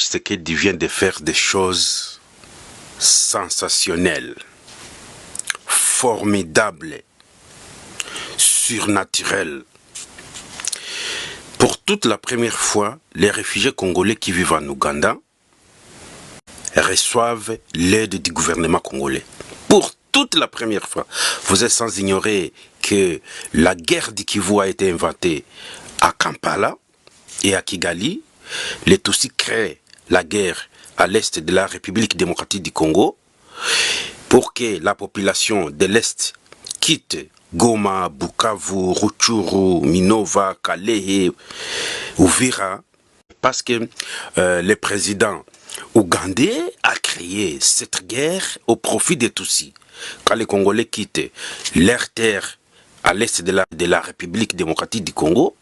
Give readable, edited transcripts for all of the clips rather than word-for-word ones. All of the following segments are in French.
Tshisekedi vient de faire des choses sensationnelles, formidables, surnaturelles. Pour toute la première fois, les réfugiés congolais qui vivent en Ouganda reçoivent l'aide du gouvernement congolais. Pour toute la première fois, vous êtes sans ignorer que la guerre du Kivu a été inventée à Kampala et à Kigali. Les Tutsis créent la guerre à l'est de la République démocratique du Congo pour que la population de l'est quitte Goma, Bukavu, Rutshuru, Minova, Kalehe, Uvira, parce que le président ougandais a créé cette guerre au profit des Tutsis. Quand les Congolais quittent leur terre à l'est de la République démocratique du Congo,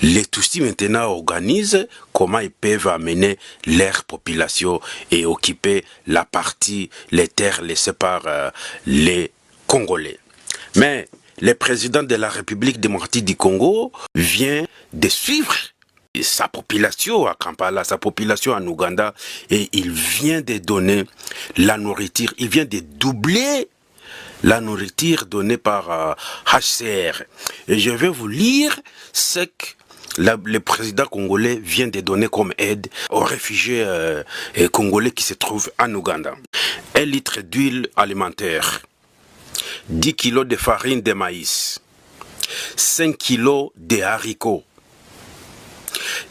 les Tutsis maintenant organisent comment ils peuvent amener leur population et occuper la partie, les terres laissées par les Congolais. Mais le président de la République démocratique du Congo vient de suivre sa population à Kampala, sa population en Ouganda, et il vient de donner la nourriture, il vient de doubler la nourriture donnée par HCR. Et je vais vous lire ce que le président congolais vient de donner comme aide aux réfugiés congolais qui se trouvent en Ouganda. 1 litre d'huile alimentaire, 10 kilos de farine de maïs, 5 kilos de haricots,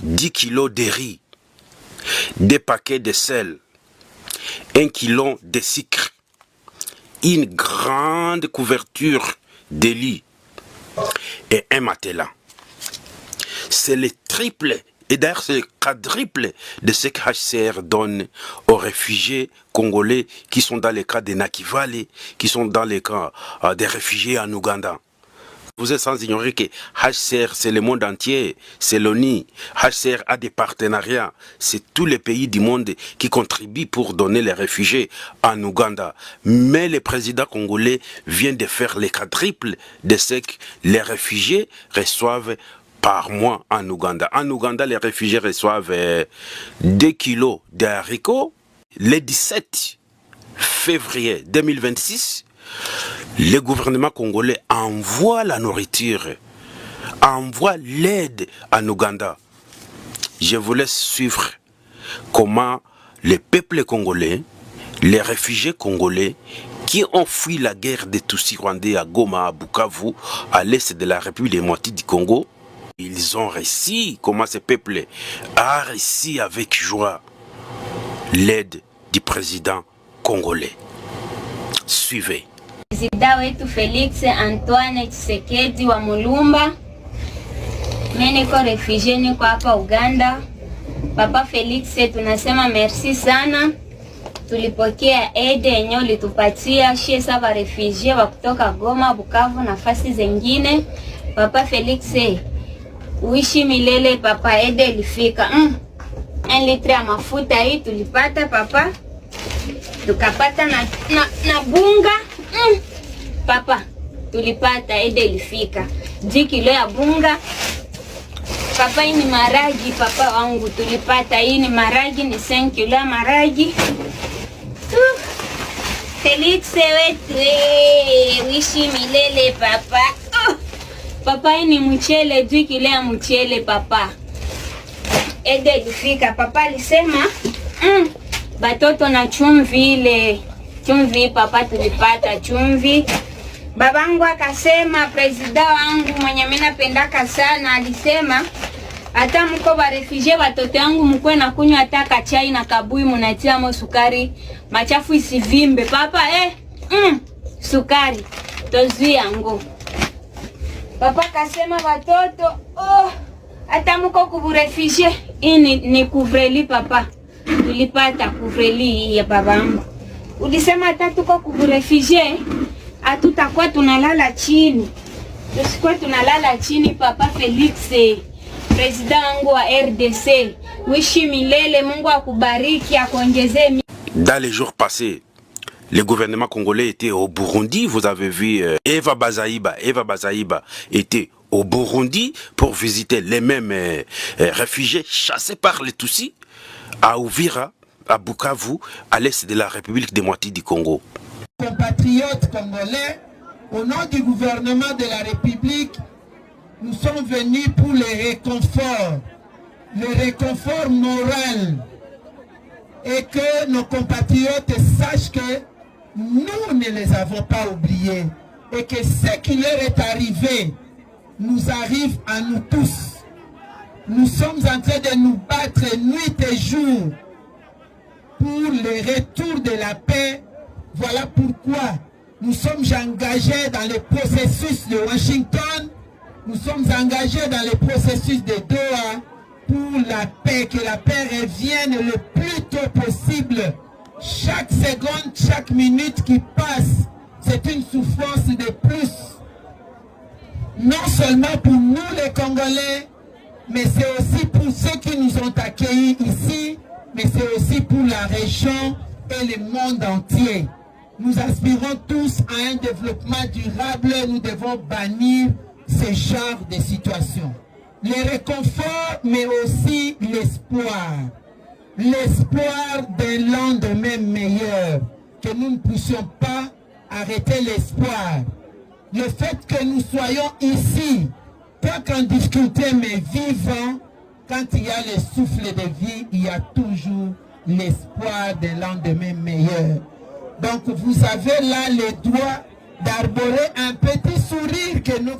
10 kilos de riz, 2 paquets de sel, 1 kilo de sucre, une grande couverture de lit et un matelas. C'est le triple, et d'ailleurs c'est le quadruple de ce que HCR donne aux réfugiés congolais qui sont dans les cas de Nakivale, qui sont dans les cas des réfugiés en Ouganda. Vous êtes sans ignorer que HCR, c'est le monde entier, c'est l'ONU. HCR a des partenariats, c'est tous les pays du monde qui contribuent pour donner les réfugiés en Ouganda. Mais le président congolais vient de faire le quadruple de ce que les réfugiés reçoivent par mois en Ouganda. En Ouganda, les réfugiés reçoivent 2 kilos de haricots. Le 17 février 2026, le gouvernement congolais envoie la nourriture, envoie l'aide en Ouganda. Je vous laisse suivre comment le peuple congolais, les réfugiés congolais qui ont fui la guerre des Tutsis rwandais à Goma, à Bukavu, à l'est de la République démocratique du Congo, ils ont réussi, comment ce peuple a réussi avec joie l'aide du président congolais. Suivez. Président wetu Félix Antoine Tshisekedi wa Mulumba. Mimi niko refugee, niko hapa Uganda. Papa Felix, tunasema merci sana. Tulipokea aide yenye ulitupatia shie sava refugee wa kutoka Goma, Bukavu na nafasi zingine. Papa Felix, uishi milele papa, aide ilifika. 1 litre ya mafuta hii tulipata papa. Tukapata na bunga. Papa, tulipata aide ilifika. 10 kilo ya bunga. Papa, hii ni maragi papa wangu, tulipata hii ni maragi, ni 5 kilo ya maragi. Felix wetu, wishi milele papa. Papa, hii ni mchele, 10 kilo ya mchele papa. Aide ilifika papa, alisema batoto na chumvi ile. Chumvi papa, tulipata chumvi. Babangu akasema, president wangu mwenye mimi napendaka sana, alisema hata mko ba refugee watoto wangu mkwe na kunywa hata kachai na kabui munatia mo sukari machafu isivimbe papa. Sukari tozuia ngo. Papa kasema watoto, hata mko ku refugee ini ni kuvreli papa. Tulipata kuvreli ya babangu. Ulisema hata tuko ku refugee hatutakuwa tunalala chini. Tusikuwa tunalala chini papa Felix, president wangu wa RDC. Wishi milele, Mungu akubariki, akuongezee. Dans les jours passés, le gouvernement congolais était au Burundi. Vous avez vu Eva Bazaïba était au Burundi pour visiter les mêmes réfugiés chassés par les Tutsis à Uvira, à Bukavu, à l'est de la République démocratique du Congo. Compatriotes congolais, au nom du gouvernement de la République, nous sommes venus pour le réconfort moral, et que nos compatriotes sachent que nous ne les avons pas oubliés et que ce qui leur est arrivé nous arrive à nous tous. Nous sommes en train de nous battre nuit et jour pour le retour de la paix. Voilà pourquoi nous sommes engagés dans le processus de Washington, nous sommes engagés dans le processus de Doha pour la paix, que la paix revienne le plus tôt possible. Chaque seconde, chaque minute qui passe, c'est une souffrance de plus. Non seulement pour nous les Congolais, mais c'est aussi pour ceux qui nous ont accueillis ici, mais c'est aussi pour la région et le monde entier. Nous aspirons tous à un développement durable, nous devons bannir ce genre de situation. Le réconfort, mais aussi l'espoir. L'espoir d'un lendemain meilleur, que nous ne puissions pas arrêter l'espoir. Le fait que nous soyons ici, pas qu'en difficulté, mais vivants, quand il y a le souffle de vie, il y a toujours l'espoir d'un lendemain meilleur. Donc vous avez là le droit d'arborer un petit sourire que nous